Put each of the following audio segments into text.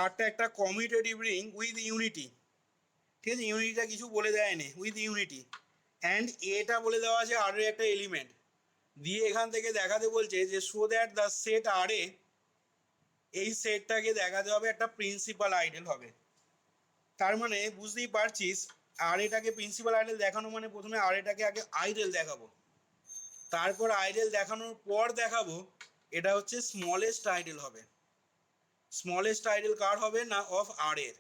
আরটা একটা commutative ring with unity, ঠিক আছে, ইউনিটিটা কিছু বলে দেয়নি, উইথ ইউনিটি, অ্যান্ড এটা বলে দেওয়া আছে আর এর একটা এলিমেন্ট দিয়ে এখান থেকে দেখাতে বলছে যে so that the set R এ, এই সেটটাকে দেখাতে হবে একটা প্রিন্সিপাল আইডেল হবে। তার মানে বুঝতেই পারছিস আর এটাকে প্রিন্সিপাল আইডেল দেখানো মানে প্রথমে আর এটাকে আগে আইডেল দেখাবো, তারপর আইডেল দেখানোর পর দেখাবো এটা হচ্ছে স্মলেস্ট আইডেল হবে। স্মলেস্ট আইডেল কার হবে না অফ আর এর,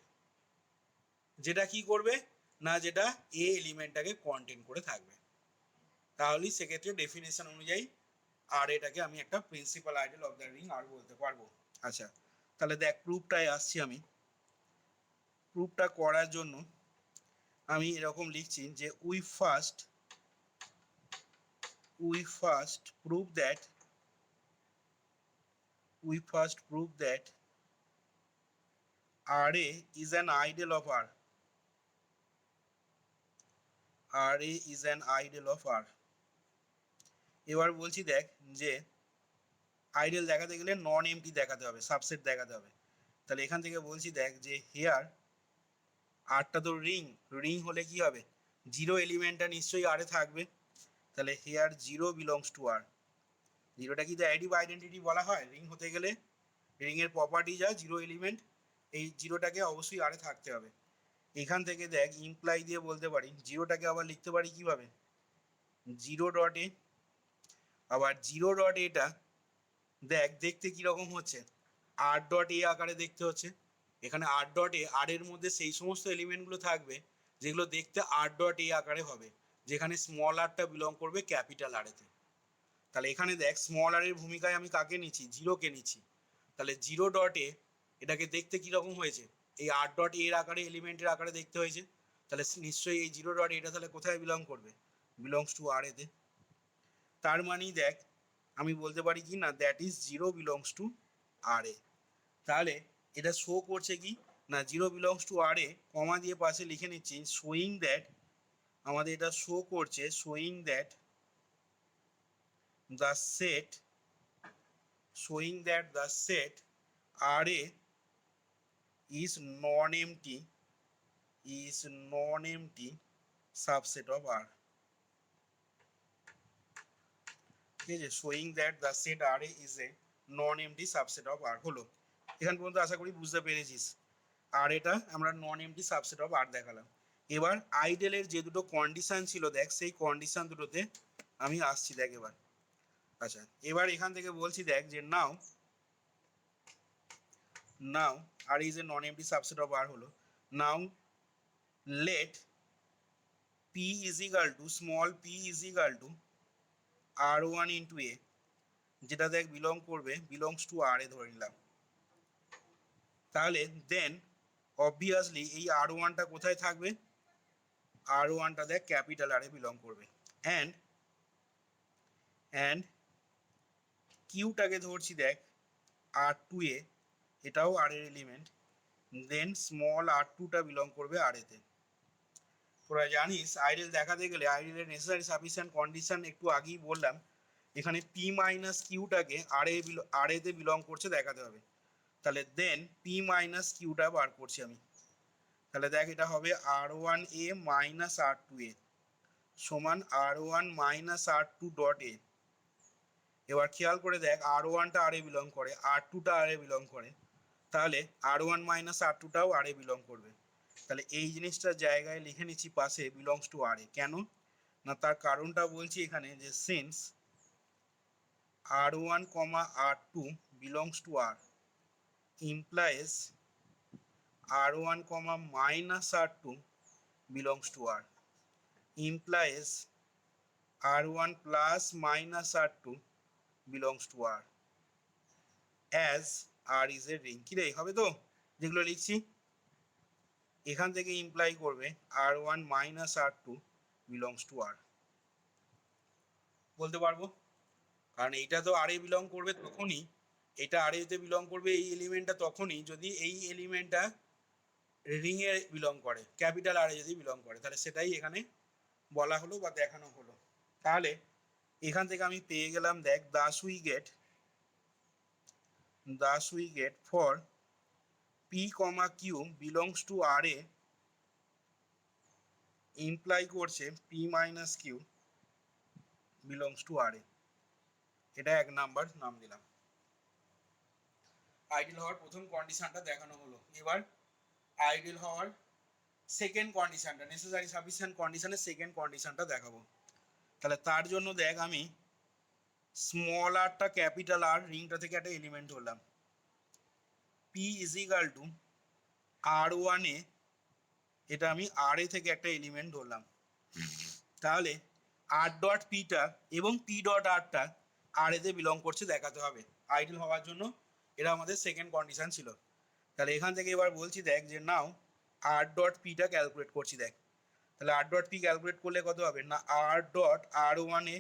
যেটা কি করবে না যেটা এ এলিমেন্টটাকে কন্টেন করে থাকবে। তাহলেই সেক্ষেত্রে ডেফিনেশন অনুযায়ী আর এটাকে আমি একটা principal ideal of the ring R বলতে পারবো। আচ্ছা, তাহলে দেখ প্রুফটায় আসছি আমি। প্রুফটা করার জন্য আমি এরকম লিখছি যে we first prove that RA is an idol of R. RA is an idol of R. এবার বলছি দেখ যে আইডেল দেখাতে গেলে নন এমটি দেখাতে হবে, সাবসেট দেখাতে হবে। তাহলে এখান থেকে বলছি দেখ যে হেয়ার আরটা তো রিং, রিং হলে কি হবে জিরো এলিমেন্টটা নিশ্চয়ই আরে থাকবে, তাহলে হেয়ার জিরো বিলংস টু আর। জিরোটা কি অ্যাডিটিভ আইডেন্টিটি বলা হয় রিং হতে গেলে, রিংয়ের প্রপার্টি যা জিরো এলিমেন্ট, এই জিরোটাকে অবশ্যই আরে থাকতে হবে। এখান থেকে দেখ ইমপ্লাই দিয়ে বলতে পারি জিরোটাকে আবার লিখতে পারি কিভাবে জিরো ডট এ, আবার জিরো ডট এটা দেখ দেখতে কীরকম হচ্ছে আর ডট এ আকারে দেখতে হচ্ছে। এখানে আর ডট এ আর এর মধ্যে সেই সমস্ত এলিমেন্টগুলো থাকবে যেগুলো দেখতে আর ডট এ আকারে হবে, যেখানে স্মল আরটা বিলং করবে ক্যাপিটাল আরেতে। তাহলে এখানে দেখ স্মল আর এর ভূমিকায় আমি কাকে নিচ্ছি জিরোকে নিচ্ছি, তাহলে জিরো ডট এ এটাকে দেখতে কীরকম হয়েছে এই আর ডট এর আকারে এলিমেন্টের আকারে দেখতে হয়েছে, তাহলে নিশ্চয়ই এই জিরো ডট এটা তাহলে কোথায় বিলং করবে বিলংস টু আর এতে। তার মানেই দেখ আমি বলতে পারি কি না that is zero belongs to R a. তাহলে এটা শো করছে কি না zero belongs to R a, comma দিয়ে পাশে লিখে নিচ্ছি শোয়িং দ্যাট, আমাদের এটা শো করছে showing that the set, showing that the set RA is non-empty subset of R. ঠিক আছে, showing that the set RA is a non-empty subset of R হলো। এখান পর্যন্ত আশা করি বুঝতে পেরেছিস। আর এটা আমরা নন এমটি সাবসেট অফ আর দেখালাম। এবার আইডেলের যে দুটো কন্ডিশন ছিল দেখ সেই কন্ডিশন দুটোতে আমি আসছি দেখ এবার। আচ্ছা, এবার এখান থেকে বলছি দেখ যে নাও R is a non-empty subset of R হলো। Now let P is equal to small p is equal to R1 into A, যেটা দেখ বিলং করবে বিলংস টু আর এ ধরে নিলাম। তাহলে দেন অবভিয়াসলি এই আর ওয়ানটা কোথায় থাকবে আর ওয়ানটা দেখ ক্যাপিটাল আর এ বিলং করবে, অ্যান্ড কিউটাকে ধরছি দেখ আর টু এ, এটাও আর এর এলিমেন্ট, দেন স্মল আর টুটা বিলং করবে আর এতে। তোরা জানিস আইডেল দেখাতে গেলে আইডেলের নেসেসারি সাফিসিয়েন্ট কন্ডিশন একটু আগেই বললাম, এখানে পি মাইনাস কিউটাকে আর এতে বিলং করছে দেখাতে হবে। তাহলে দেন পি মাইনাস কিউটা বার করছি আমি, তাহলে দেখ এটা হবে r one a minus R two a সমান r one minus R two dot a. এবার খেয়াল করে দেখ আর ওয়ানটা আর এ বিলং করে আর টুটা আর এ বিলং করে, তাহলে আর one minus R টুটাও R a belong করবে। তাহলে এই জিনিসটা জায়গায় লিখে নিচ্ছি পাশে বিলংস টু আর এ। কেন না তার কারণটা বলছি এখানে যে since R one comma R two belongs to R implies R one comma minus R two belongs to R implies R one plus minus R two belongs to R as R is a ring. কি রে হবে তো যেগুলো লিখছি এখান থেকে imply করবে r one minus R two belongs to R বলতে পারবো, কারণ এইটা তো আর এ বিলং করবে তখনই, এটা আর এতে বিলং করবে এই এলিমেন্টটা তখনই যদি এই এলিমেন্টটা রিংয়ে বিলং করে, ক্যাপিটাল আর এ যদি বিলং করে, তাহলে সেটাই এখানে বলা হলো বা দেখানো হলো। তাহলে এখান থেকে আমি পেয়ে গেলাম দেখ thus we get for p comma q belongs to R A imply করছে p minus q belongs to R a. এটা এক নাম্বার নাম দিলাম। আইডিয়াল হওয়ার প্রথম কন্ডিশনটা দেখানো হলো। এবার আইডিয়াল হওয়ার সেকেন্ড কন্ডিশনটা, নেসেসারি সাফিসিয়েন্ট কন্ডিশনের সেকেন্ড কন্ডিশনটা দেখাবো। তাহলে তার জন্য দেখ আমি স্মল আরটা ক্যাপিটাল আর রিংটা থেকে একটা এলিমেন্ট ধরলাম, পি ইজ ইকাল টু আর ওয়ানে, এটা আমি আর এ থেকে একটা এলিমেন্ট ধরলাম। তাহলে আর ডট পিটা এবং পি ডট আরটা আর এতে বিলং করছে দেখাতে হবে আইডিয়াল হওয়ার জন্য। এটা আমাদের সেকেন্ড কন্ডিশন ছিল। তাহলে এখান থেকে এবার বলছি দেখ যে নাও আর ডট পিটা ক্যালকুলেট করছি দেখ। তাহলে আর ডট পি ক্যালকুলেট করলে কত হবে না আর ডট আর ওয়ানে,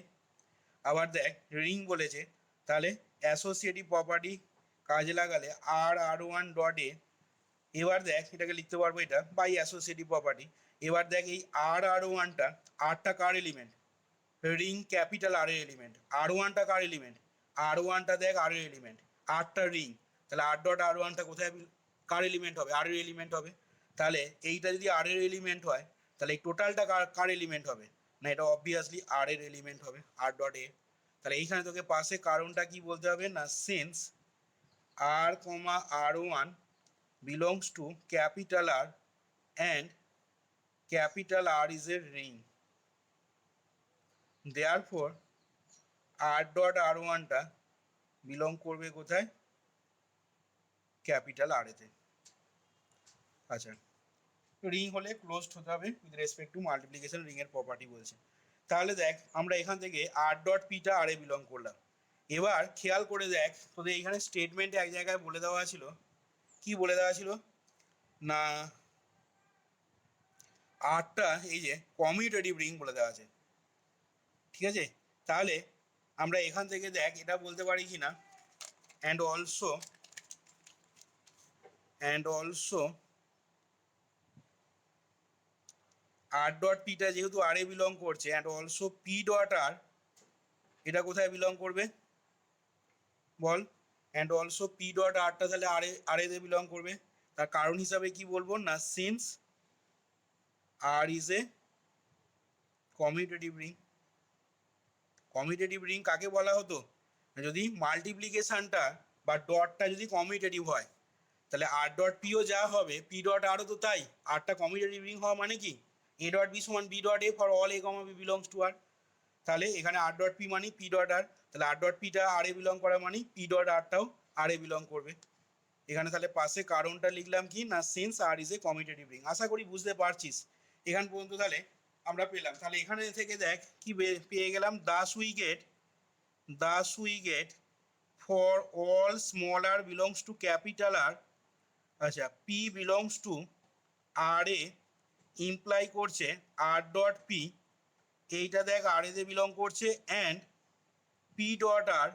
আবার দেখ রিং বলেছে, তাহলে অ্যাসোসিয়েটিভ প্রপার্টি কাজে লাগালে আর আর ওয়ান ডট এ, এবার দেখ এটাকে লিখতে পারবো এটা বাই অ্যাসোসিয়েটিভ প্রপার্টি। এবার দেখ এই আর আর ওয়ানটা, আরটা কার এলিমেন্ট, রিং ক্যাপিটাল আর এর এলিমেন্ট, আর ওয়ানটা কার এলিমেন্ট, আর ওয়ানটা দেখ আর এর এলিমেন্ট, আরটা রিং, তাহলে আর ডট আর ওয়ানটা কোথায় কার এলিমেন্ট হবে, আর এর এলিমেন্ট হবে। তাহলে এইটা যদি আর এর এলিমেন্ট হয় তাহলে এই টোটালটা কার এলিমেন্ট হবে, না এটা অবভিয়াসলি আর এর এলিমেন্ট হবে, আর ডট এ। তাহলে এইখানে তোকে পাশে কারণটা কি বলতে হবে না since R comma R one belongs to capital R and capital R is a ring. Therefore, R dot R1 টা belong করবে কোথায়, ক্যাপিটাল আর এতে। আচ্ছা, রিং হলে ক্লোজড হতে হবে with respect to multiplication ring এর প্রপার্টি বলছে। তাহলে দেখ আমরা এখান থেকে আর ডট পিটা আর এ বিলং করলাম। এবার খেয়াল করে দেখ তোদের এইখানে স্টেটমেন্টে এক জায়গায় বলে দেওয়া ছিল, কি বলে দেওয়া ছিল না আরটা এই যে কমিউটেটিভ রিং বলে দেওয়া আছে, ঠিক আছে। তাহলে আমরা এখান থেকে দেখ এটা বলতে পারি কি না অ্যান্ড অলসো আর ডট পিটা যেহেতু আর এ বিলং করছে অ্যান্ড অলসো পি ডট আর এটা কোথায় বিলং করবে বল, অ্যান্ড অলসো পি ডট আরটা তাহলে আর এতে বিলং করবে। তার কারণ হিসাবে কি বলবো না since R is a commutative ring. Commutative ring কাকে বলা হতো, যদি মাল্টিপ্লিকেশনটা বা ডটটা যদি কমিউটেটিভ হয়, তাহলে আর ডট পিও যা হবে পি ডট আরও তো তাই, আরটা কমিউটেটিভ রিং হওয়া মানে কি এ ডট বি সমান b dot a for all a comma B belongs to R. তাহলে এখানে আর ডট পি মানে পি ডট আর, তাহলে আর ডট পিটা আর এ বিলং করা মানে পি ডট আরটাও আর এ বিলং করবে। এখানে তাহলে পাশে কারণটা লিখলাম কি না since R is a commutative ring. আশা করি বুঝতে পারছিস এখান পর্যন্ত। তাহলে আমরা পেলাম, তাহলে এখানে থেকে দেখ কি পেয়ে গেলাম, thus we get for all small r belongs to capital R, আচ্ছা p belongs to R A imply করছে আর ডট পি, এইটা দেখ আর এতে বিলং করছে অ্যান্ড পি ডট আর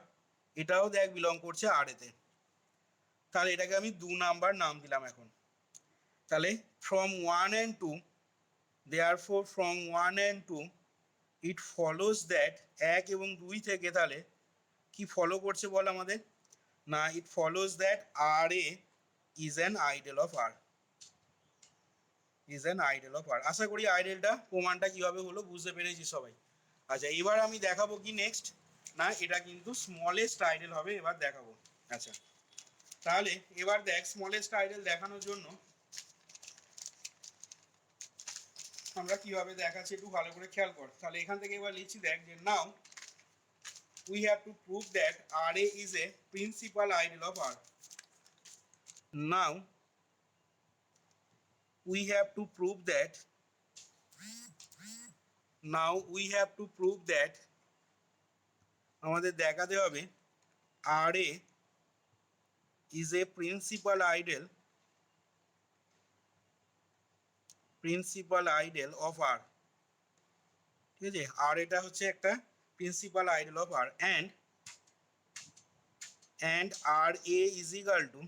এটাও দেখ বিলং করছে আর এতে। তাহলে এটাকে আমি 2 নাম্বার নাম দিলাম এখন। তাহলে from 1 and 2, therefore from 1 and 2 it follows that 1 এবং 2 থেকে তাহলে কি ফলো করছে বল আমাদের, না it follows that R A is an ideal of R, is an ideal of R. আশা করি আইডেলটা প্রমাণটা কীভাবে হলো বুঝতে পেরেছি সবাই। আচ্ছা এবার আমি দেখাবো কি নেক্সট, না এটা কিন্তু স্মলেস্ট আইডেল হবে এবার দেখাবো। আচ্ছা তাহলে এবার দেখ স্মলেস্ট আইডেল দেখানোর জন্য আমরা কিভাবে দেখাচ্ছি একটু ভালো করে খেয়াল কর। তাহলে এখান থেকে এবার লিখছি দেখ যে নাও we have to prove that RA is a principal idol of R. Now we have to prove that আমাদের দেখাতে হবে RA is a principal idol of R, ঠিক আছে। আর এটা হচ্ছে একটা principal ideal of R and RA is equal to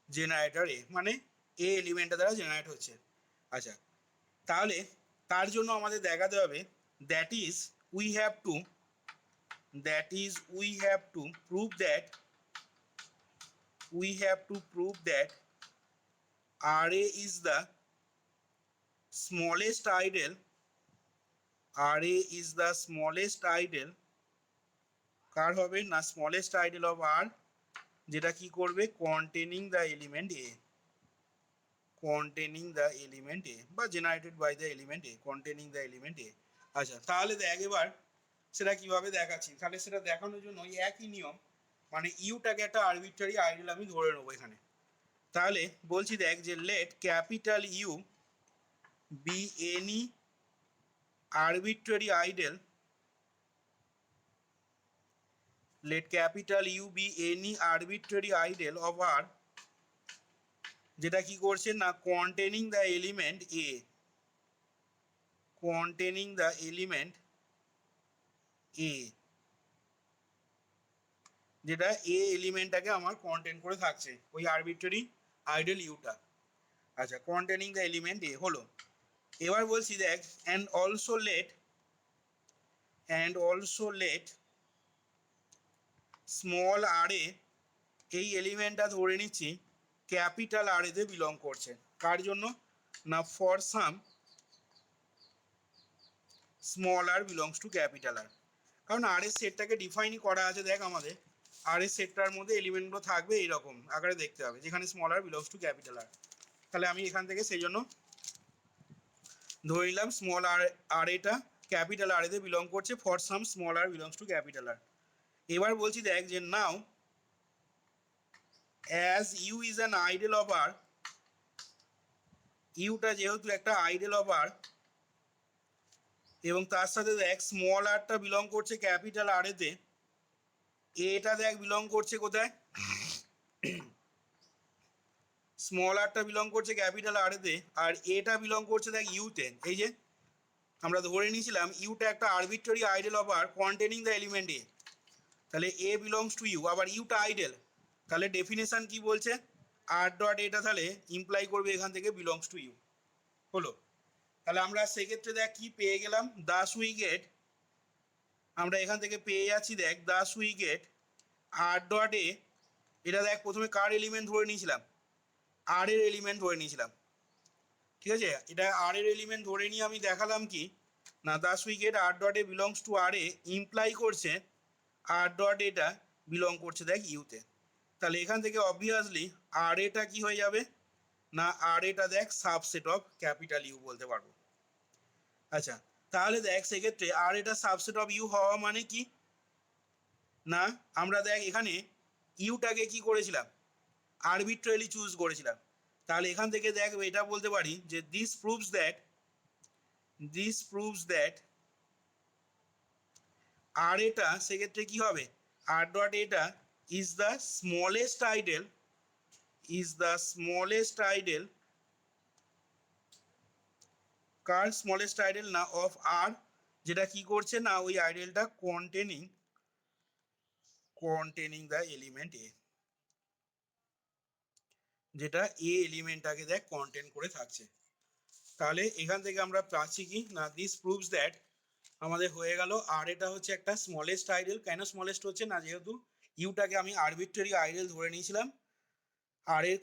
generator a, মানে a এলিমেন্টটা দ্বারা জেনারেট হচ্ছে। আচ্ছা তাহলে তার জন্য আমাদের দেখাতে হবে that is we have to prove that we have to prove that RA is the smallest ideal, RA is the smallest ideal কার হবে না smallest ideal of R, যেটা কি করবে containing the element A, containing the element A বা generated by the element A, containing the element A। আচ্ছা তাহলে দেখ এবার সেটা কিভাবে দেখাচ্ছি, তাহলে সেটা দেখানোর জন্য ওই একই নিয়ম, মানে ইউটাকে একটা আরবিট্রারি আইডিয়াল আমি ধরে নেবো এখানে। তাহলে বলছি দেখ যে let capital U be any arbitrary ideal, let capital U be any arbitrary ideal of R যেটা কি করছে না containing the element A, containing the element A, যেটা A এলিমেন্টটাকে আমার কন্টেন করে থাকছে ওই আরবিট্রারি আইডিয়াল ইউটা। আচ্ছা containing the element A হলো। এবার বলছি দেখ and also let স্মল আর এ, এই এলিমেন্টটা ধরে নিচ্ছি ক্যাপিটাল আর এতে বিলং করছে, কার জন্য না for some small R belongs to capital R, কারণ আর এর সেটটাকে ডিফাইনই করা আছে দেখ আমাদের আর এর সেটটার মধ্যে এলিমেন্টগুলো থাকবে এইরকম আকারে দেখতে হবে যেখানে small R belongs to capital R. তাহলে আমি এখান থেকে সেই জন্য ধরে নিলাম স্মল আর আর এটা ক্যাপিটাল আর এতে বিলং করছে for some small R belongs to capital R. এবার বলছি দেখ যে now as U is an ideal of R, ইউটা যেহেতু একটা আইডেল অফ আর এবং তার সাথে দেখ স্মল আরটা বিলং করছে ক্যাপিটাল আর এতে, এটা দেখ বিলং করছে কোথায় স্মল আরটা বিলং করছে ক্যাপিটাল আর এতে আর এটা বিলং করছে দেখ ইউতে। এই যে আমরা ধরে নিয়েছিলাম ইউটা একটা arbitrary ideal of R containing the element a, তাহলে এ বিলংস টু ইউ, আবার ইউটা আইডেল, তাহলে ডেফিনেশন কি বলছে আর ডট এটা তাহলে ইমপ্লাই করবে এখান থেকে বিলংস টু ইউ হলো। তাহলে আমরা সেক্ষেত্রে দেখ কি পেয়ে গেলাম দাস উই গেট, আমরা এখান থেকে পেয়ে যাচ্ছি দেখ thus we get R dot A, এটা দেখ প্রথমে কার এলিমেন্ট ধরে নিয়েছিলাম আর এর এলিমেন্ট ধরে নিয়েছিলাম, ঠিক আছে এটা আর এর এলিমেন্ট ধরে নিয়ে আমি দেখালাম কি না thus we get R dot A belongs to R A imply করছে আর ডট এটা বিলং করছে দেখ ইউতে। তাহলে এখান থেকে অবভিয়াসলি আর এটা কি হয়ে যাবে না আর এটা দেখ সাবসেট অফ ক্যাপিটাল ইউ বলতে পারবো। আচ্ছা তাহলে দেখ সেক্ষেত্রে আর এটা সাবসেট অফ ইউ হওয়া মানে কি না আমরা দেখ এখানে ইউটাকে কি করেছিলাম আরবিট্রারিলি চুজ করেছিলাম, তাহলে এখান থেকে দেখ এটা বলতে পারি যে দিস প্রুভস দ্যাট আর এটা সেক্ষেত্রে কি হবে আর ডট এটা ইজ দ্য স্মলেস্ট আইডেল কার স্মলেস্ট আইডেল না অফ আর, যেটা কি করছে না ওই আইডেলটা কন্টেনিং দ্য এলিমেন্ট এ, যেটা এ এলিমেন্টটাকে দেখ কন্টেন করে থাকছে। তাহলে এখান থেকে আমরা পাচ্ছি কি না দিস প্রুভস দ্যাট আমাদের হয়ে গেল আর এটা হচ্ছে একটা স্মলেস্ট আইডেল। কেন স্মলেস্ট হচ্ছে না যেহেতু ইউটাকে আমি আরবিট্রারি আইডেল ধরে নিয়েছিলাম, আর এর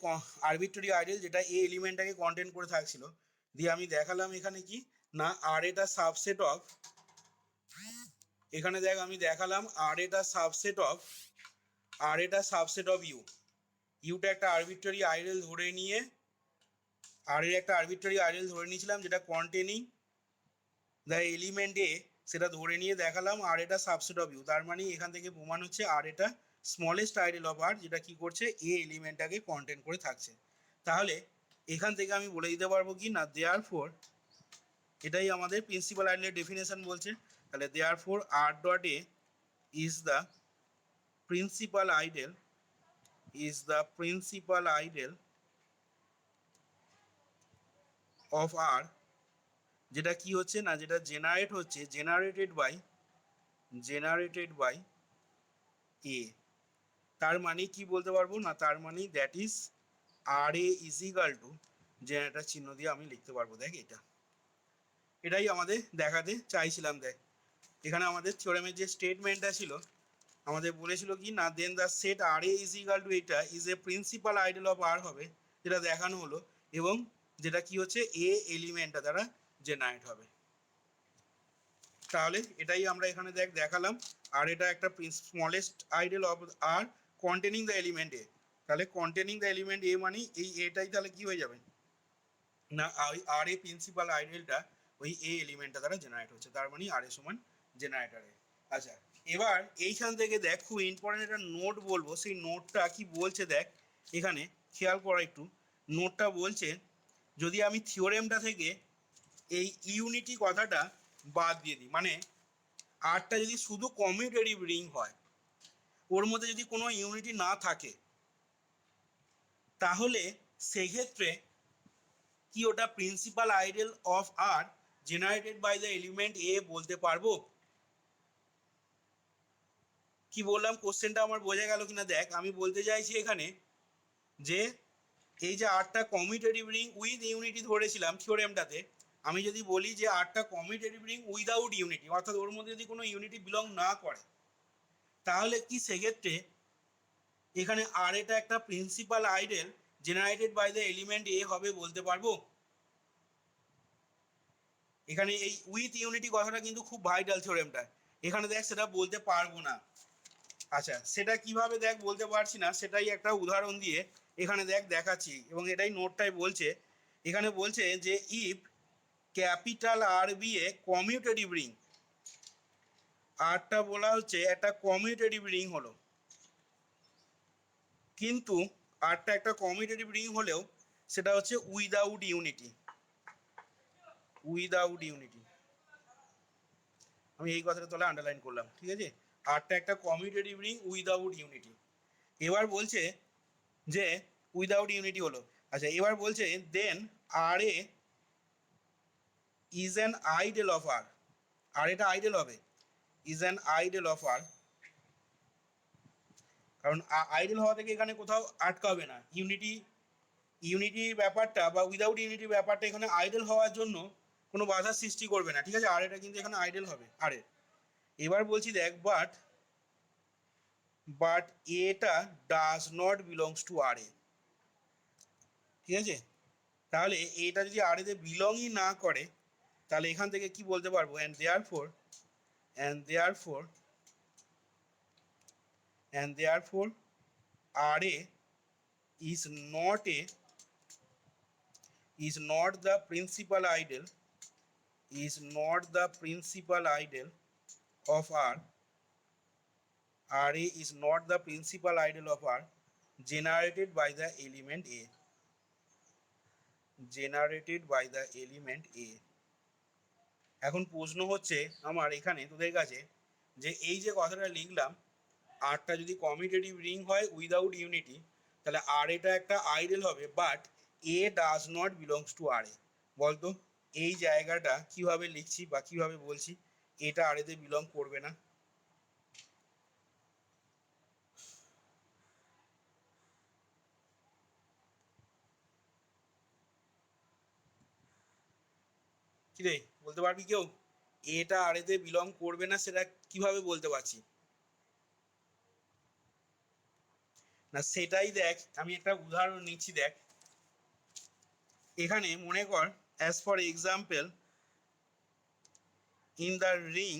আরবিট্রারি আইডেল যেটা এ এলিমেন্টটাকে কন্টেন করে থাকছিল, দিয়ে আমি দেখালাম এখানে কি না আর এটা সাবসেট অফ, এখানে দেখ আমি দেখালাম আর এটা সাবসেট অফ ইউটা একটা আরবিট্রারি আইডেল ধরে নিয়ে আর এর একটা আরবিট্রারি আইডেল ধরে নিয়েছিলাম যেটা কন্টেনিং দ্য এলিমেন্ট এ, সেটা ধরে নিয়ে দেখালাম আর এটা সাবসেট অফ ইউ, তার মানে এখান থেকে প্রমাণ হচ্ছে আর এটা স্মলেস্ট আইডেল অফ আর যেটা কি করছে এ এলিমেন্টটাকে কন্টেন করে থাকছে। তাহলে এখান থেকে আমি বলে দিতে পারবো কি না দেয়ারফর, এটাই আমাদের প্রিন্সিপাল আইডেলের ডেফিনেশন বলছে, তাহলে therefore R dot a is the principal ideal of R, যেটা কি হচ্ছে না যেটা জেনারেটেড বাই এ। তার মানে কি বলতে পারবো না তার মানে that is R A is equal to generator চিহ্ন দিয়ে আমি লিখতে পারবো দেখ এটাই আমাদের দেখাতে চাইছিলাম। দেখ এখানে আমাদের থিওরেমের যে স্টেটমেন্টটা ছিল আমাদের বলেছিল কি না, then the set R A is equal to এটা is a principal ideal of R হবে, যেটা দেখানো হলো, এবং যেটা কি হচ্ছে এ এলিমেন্টটা দ্বারা জেনারেট হবে। তাহলে এটাই আমরা এখানে দেখালাম। আর এটা একটা smallest ideal of R containing the element a. তাহলে কন্টেনিং দ্য এলিমেন্ট এ মানে এই এটাই তাহলে কি হয়ে যাবে না, আর এ প্রিন্সিপাল আইডেলটা ওই এ এলিমেন্টটা দ্বারা জেনারেট হচ্ছে, তার মানে আর এ সমান জেনারেটারে। আচ্ছা, এবার এইখান থেকে দেখ খুব ইম্পর্টেন্ট একটা নোট বলবো, সেই নোটটা কি বলছে দেখ এখানে, খেয়াল করা একটু। নোটটা বলছে যদি আমি থিওরেমটা থেকে এই ইউনিটি কথাটা বাদ দিয়ে দিই, মানে আরটা যদি শুধু কমিউটেটিভ রিং হয়, ওর মধ্যে যদি কোনো ইউনিটি না থাকে, তাহলে সেক্ষেত্রে কি ওটা principal ideal of R generated by the element a বলতে পারবো? কি বললাম কোশ্চেনটা আমার বোঝা গেল কিনা দেখ। আমি বলতে চাইছি এখানে যে এই যে আরটা কমিউটেটিভ রিং উইথ ইউনিটি ধরেছিলাম থিওরেমটাতে, আমি যদি বলি যে আরটা কমিউটেটিভ রিং উইদাউট ইউনিটি, অর্থাৎ ওর মধ্যে যদি কোনো ইউনিটি বিলং না করে, তাহলে কি সেক্ষেত্রে এখানে আর এটা একটা principal ideal generated by the element a হবে বলতে পারবো? এখানে এই উইথ ইউনিটি কথাটা কিন্তু খুব ভাইটাল থিওরেমটা, এখানে দেখ সেটা বলতে পারবো না। আচ্ছা, সেটা কিভাবে দেখ বলতে পারছি না, সেটাই একটা উদাহরণ দিয়ে এখানে দেখাচ্ছি, এবং এটাই নোটটাই বলছে। এখানে বলছে যে if capital R be a commutative ring, আরটা বলা হচ্ছে একটা কমিউটেটিভ রিং হলো, কিন্তু আরটা একটা কমিউটেটিভ রিং হলেও সেটা হচ্ছে উইদাউট ইউনিটি। উইদাউট ইউনিটি, আমি এই কথাটা তাহলে আন্ডারলাইন করলাম, ঠিক আছে? আরটা একটা কমিউটেটিভ রিং উইদাউট ইউনিটি। এবার বলছে যে উইদাউট ইউনিটি হলো। আচ্ছা, এবার বলছে দেন R A is an ideal of আর, আর এটা আইডেল হবে, ইজ অ্যান আইডেল অফ আর, কারণ আইডেল হওয়া থেকে এখানে কোথাও আটকাবে না। ইউনিটির ব্যাপারটা বা উইদাউট ইউনিটির ব্যাপারটা এখানে আইডেল হওয়ার জন্য কোনো বাধা সৃষ্টি করবে না, ঠিক আছে? আর এটা কিন্তু এখানে আইডেল হবে আরে। এবার বলছি দেখ বাট এটা does not belongs to R এ, ঠিক আছে? তাহলে এটা যদি আর এতে বিলংই না করে, তাহলে এখান থেকে কি বলতে পারবো, and therefore R A is not the principal idol of R. RA is not the principal idol of R generated by the element A. এখন প্রশ্ন হচ্ছে আমার এখানে তোদের কাছে, যে এই যে কথাটা লিখলাম, আরটা যদি কমিউটেটিভ রিং হয় উইদাউট ইউনিটি, তাহলে আর এটা একটা আইডেল হবে, but a does not belongs to R a. বলতো এই জায়গাটা কিভাবে লিখছি বা কিভাবে বলছি এটা আর এতে বিলং করবে না? কি রে, বলতে পারবি কেউ এটা আর এতে বিলং করবে না, সেটা কিভাবে বলতে পারছি না? সেটাই দেখ, আমি একটা উদাহরণ নিচ্ছি দেখ। এখানে মনে কর as for example in the ring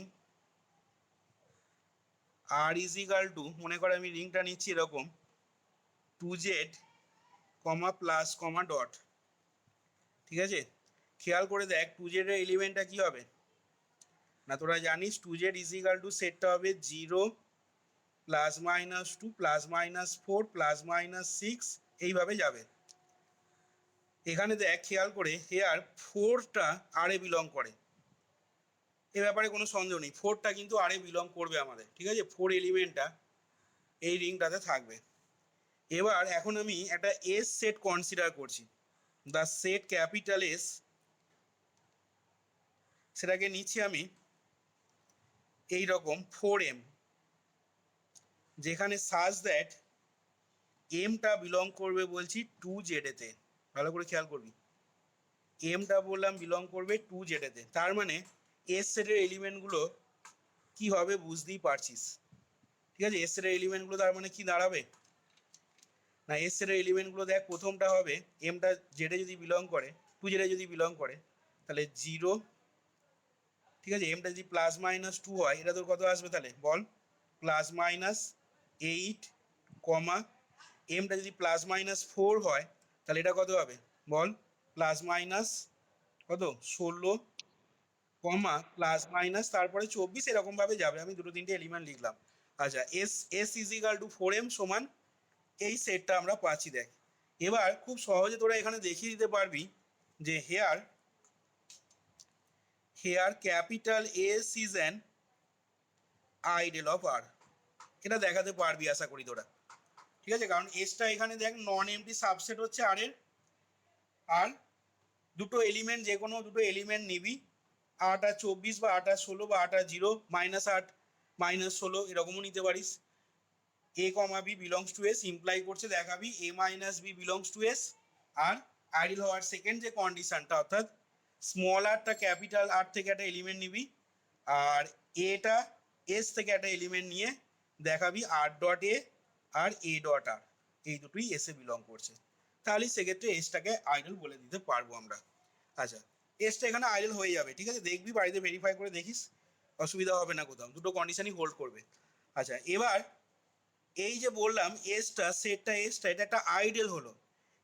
R is equal to, মনে কর আমি রিংটা নিচ্ছি এরকম 2z, প্লাস ডট, ঠিক আছে? খেয়াল করে দেখ 2z এর এলিমেন্টটা কি হবে না, তোরা জানিস 2z ইজ ইকাল টু সেটটা হবে 0 +-2 +-4 +-6, এইভাবে যাবে। এখানে দেখ খেয়াল করে হেয়ার 4টা আর এ বিলং করে, এ ব্যাপারে কোনো সন্দেহ নেই, 4টা কিন্তু আর এ বিলং করবে আমাদের, ঠিক আছে? 4 এলিমেন্টটা এই রিংটাতে থাকবে। এবার এখন আমি একটা এস সেট কনসিডার করছি, দ্য সেট ক্যাপিটাল এস, সেটাকে নিচ্ছি আমি এই রকম 4m, যেখানে সাজ দ্যাট এমটা বিলং করবে বলছি 2z তে। ভালো করে খেয়াল করবি, এমটা বললাম বিলং করবে 2z তে, তার মানে এস সেটের এলিমেন্টগুলো কি হবে বুঝতেই পারছিস। ঠিক আছে, এস এর এলিমেন্টগুলো তার মানে কি দাঁড়াবে না, এস এর এলিমেন্টগুলো দেখ, প্রথমটা হবে এমটা জেডে যদি বিলং করে, টু জেডে যদি বিলং করে তাহলে 0, ঠিক আছে, এমটা যদি +-2 হয় এটা তোর কত আসবে তাহলে বল, +-8, কমা এমটা যদি +-4 হয় তাহলে এটা কত হবে বল, প্লাস কত 16, কমা +- তারপরে 24, এরকম ভাবে যাবে। আমি দুটো তিনটে এলিমেন্ট লিখলাম। আচ্ছা, এস ইজিক্যাল টু 4m সমান এই সেটটা আমরা পাচ্ছি। দেখ এবার খুব সহজে তোরা এখানে দেখিয়ে দিতে পারবি যে here capital S is an ideal of R, এটা দেখাতে পারবি আশা করি তোরা। ঠিক আছে, কারণ এসটা এখানে দেখ নন এমটি সাবসেট হচ্ছে আর এর, আর দুটো এলিমেন্ট, যে কোনো দুটো এলিমেন্ট নিবি, 8 আর 24 বা 8 আর 16 বা 8 আর 0, -8 -16 এরকমও নিতে পারিস। a comma B belongs to S imply করছে দেখাবি a minus B belongs to S, আর আইডেল হওয়ার সেকেন্ড যে কন্ডিশনটা, অর্থাৎ স্মল আরটা ক্যাপিটাল আর থেকে একটা এলিমেন্ট নিবি, আর এটা এস থেকে একটা এলিমেন্ট নিয়ে দেখাবি আর dot A R A dot আর, এই দুটোই এসে বিলং করছে, তাহলে সেক্ষেত্রে এসটাকে আইডেল বলে দিতে পারবো আমরা। আচ্ছা, এসটা এখানে আইডেল হয়ে যাবে। ঠিক আছে, দেখবি বাড়িতে ভেরিফাই করে দেখিস, অসুবিধা হবে না কোথাও, দুটো কন্ডিশনই হোল্ড করবে। আচ্ছা, এবার এই যে বললাম এসটা সেটটা এসটা এটা একটা আইডেল হলো,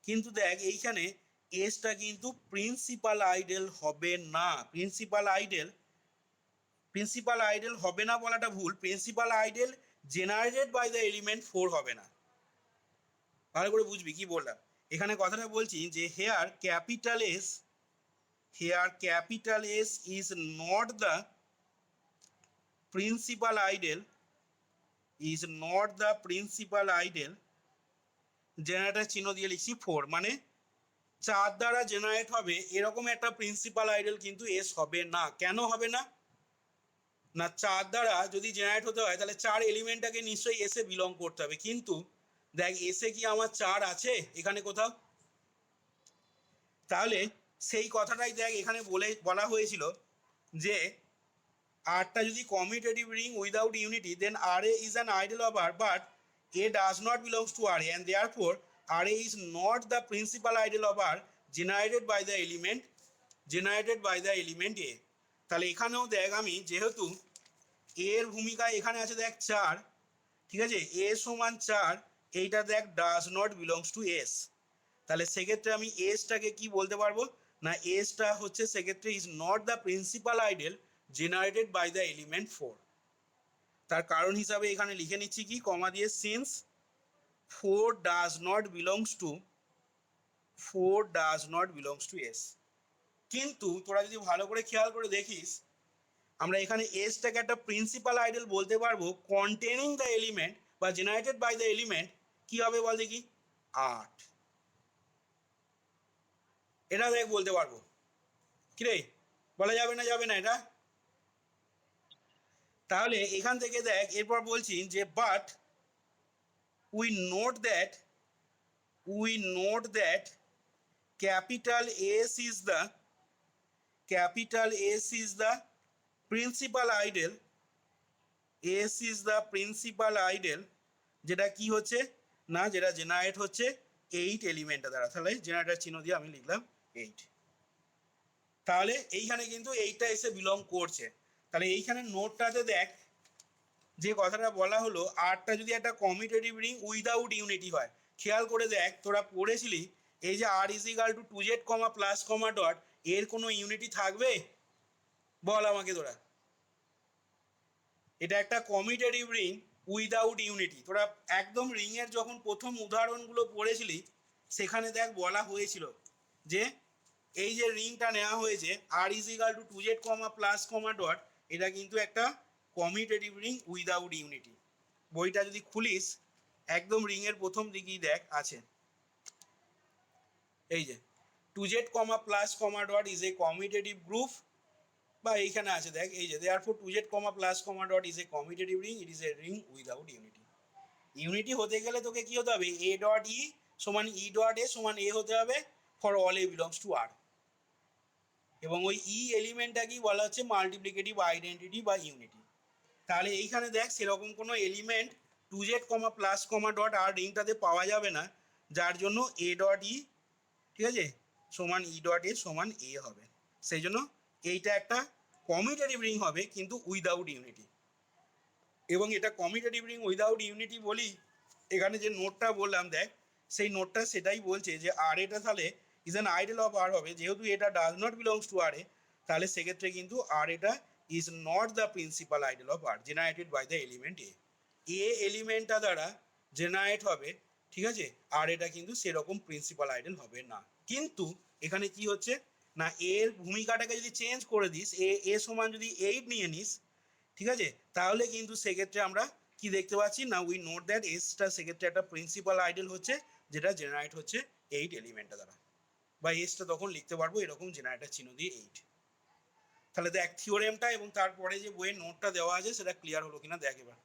কিন্তু দেখ এইখানে এসটা কিন্তু প্রিন্সিপাল আইডেল হবে না। প্রিন্সিপাল আইডেল হবে না বলাটা ভুল, principal ideal generated by the element 4 হবে না। ভালো করে বুঝবি কি বললাম। এখানে কথাটা বলছি যে here capital S is not the principal ideal generator চিহ্ন দিয়ে লিখছি 4, মানে 4 দ্বারা জেনারেট হবে এরকম একটা প্রিন্সিপাল আইডেল কিন্তু এস হবে না। কেন হবে না? না, 4 দ্বারা যদি জেনারেট হতে হয় তাহলে 4 এলিমেন্টটাকে নিশ্চয়ই এসে বিলং করতে হবে, কিন্তু দেখ এসে কি আমার 4 আছে এখানে কোথাও? তাহলে সেই কথাটাই দেখ এখানে বলা হয়েছিল যে আরটা যদি commutative ring without unity, then R A is an ideal of R, but a does not belongs to R a, and therefore R A is not the principal ideal of R generated by the element a. তাহলে এখানেও দেখ আমি যেহেতু এর ভূমিকা এখানে আছে দেখ 4, ঠিক আছে, এ সমান 4, এইটা দেখ does not belongs to S, তাহলে সেক্ষেত্রে আমি এসটাকে কি বলতে পারবো না, এসটা হচ্ছে সেক্ষেত্রে is not the principal ideal generated by the element 4। তার কারণ হিসাবে এখানে লিখে নিচ্ছি কি কমা দিয়ে, since 4 does not belongs to S. কিন্তু তোরা যদি ভালো করে খেয়াল করে দেখিস, আমরা এখানে এসটাকে একটা প্রিন্সিপাল আইডেল বলতে পারবো কন্টেনিং দ্য এলিমেন্ট বা জেনারেটেড বাই দ্য এলিমেন্ট, কি হবে বল দেখি, 8। এটা দেখ বলতে পারবো, কিরে বলা যাবে না, যাবে না এটা? তাহলে এখান থেকে দেখ এরপর বলছি যে but we note that capital S is the principal ideal, যেটা কি হচ্ছে না, যেটা জেনারেট হচ্ছে 8 এলিমেন্টটা দ্বারা। তাহলে জেনারেটর চিহ্ন দিয়ে আমি লিখলাম 8, তাহলে এইখানে কিন্তু এইটা এসে বিলং করছে। তাহলে এইখানে নোটটাতে দেখ যে কথাটা বলা হলো, আরটা যদি একটা কমিউটেটিভ রিং উইদাউট ইউনিটি হয়, খেয়াল করে দেখ তোরা পড়েছিলি এই যে R is equal to 2z comma plus comma dot, এর কোনো ইউনিটি থাকবে বল আমাকে তোরা? এটা একটা কমিউটেটিভ রিং উইদাউট ইউনিটি। তোরা একদম রিংয়ের যখন প্রথম উদাহরণগুলো পড়েছিলি সেখানে দেখ বলা হয়েছিল যে এই যে রিংটা নেওয়া হয়েছে R is equal to 2z comma plus comma dot, এটা কিন্তু একটা কমিউটেটিভ রিং উইদাউট ইউনিটি। বইটা যদি খুলিস একদম রিংয়ের প্রথম দিকেই দেখ আছে এই যে 2z comma plus comma dot is a commutative group, বা এইখানে আছে দেখ এই যে therefore 2z comma plus comma dot is a commutative ring, it is a ring without unity. Unity হতে গেলে তোকে কি হতে হবে, এ ডট ই সমান ই ডট এ সমান এ হতে হবে for all a belongs to R, এবং ওই ই এলিমেন্টটা কি বলা হচ্ছে মাল্টিপ্লিকেটিভ আইডেন্টিটি বা ইউনিটি। তাহলে এইখানে দেখ সেরকম কোনো element 2z comma plus comma dot আর রিংটাতে পাওয়া যাবে না, যার জন্য এ ডট ই, ঠিক আছে, সমান ই ডট এ সমান এ হবে। সেই জন্য এইটা একটা কমিউটেটিভ রিং হবে কিন্তু উইদাউট ইউনিটি। এবং এটা কমিউটেটিভ রিং উইদাউট ইউনিটি বলি, এখানে যে নোটটা বললাম দেখ, সেই নোটটা সেটাই বলছে যে আর এটা তাহলে is an ideal of R হবে, যেহেতু এটা does not belongs to R a, তাহলে সেক্ষেত্রে কিন্তু আর এটা is not the principal ideal of R generated by the element a. এলিমেন্টটা দ্বারা জেনারেট হবে, ঠিক আছে, আর এটা কিন্তু সেরকম প্রিন্সিপাল আইডল হবে না। কিন্তু এখানে কি হচ্ছে না, এর ভূমিকাটাকে যদি চেঞ্জ করে দিস, এ সমান যদি 8 নিয়ে নিস, ঠিক আছে, তাহলে কিন্তু সেক্ষেত্রে আমরা কি দেখতে পাচ্ছি না, উই নোট দ্যাট এসটা সেক্ষেত্রে একটা প্রিন্সিপাল আইডল হচ্ছে, যেটা জেনারেট হচ্ছে 8 এলিমেন্টটা দ্বারা, বা এসটা তখন লিখতে পারবো এরকম জেনারেটর চিহ্ন দিয়ে 8। তাহলে দেখ থিওরেমটা এবং তারপরে যে বইয়ের নোটটা দেওয়া আছে সেটা ক্লিয়ার হলো কিনা দেখ এবার।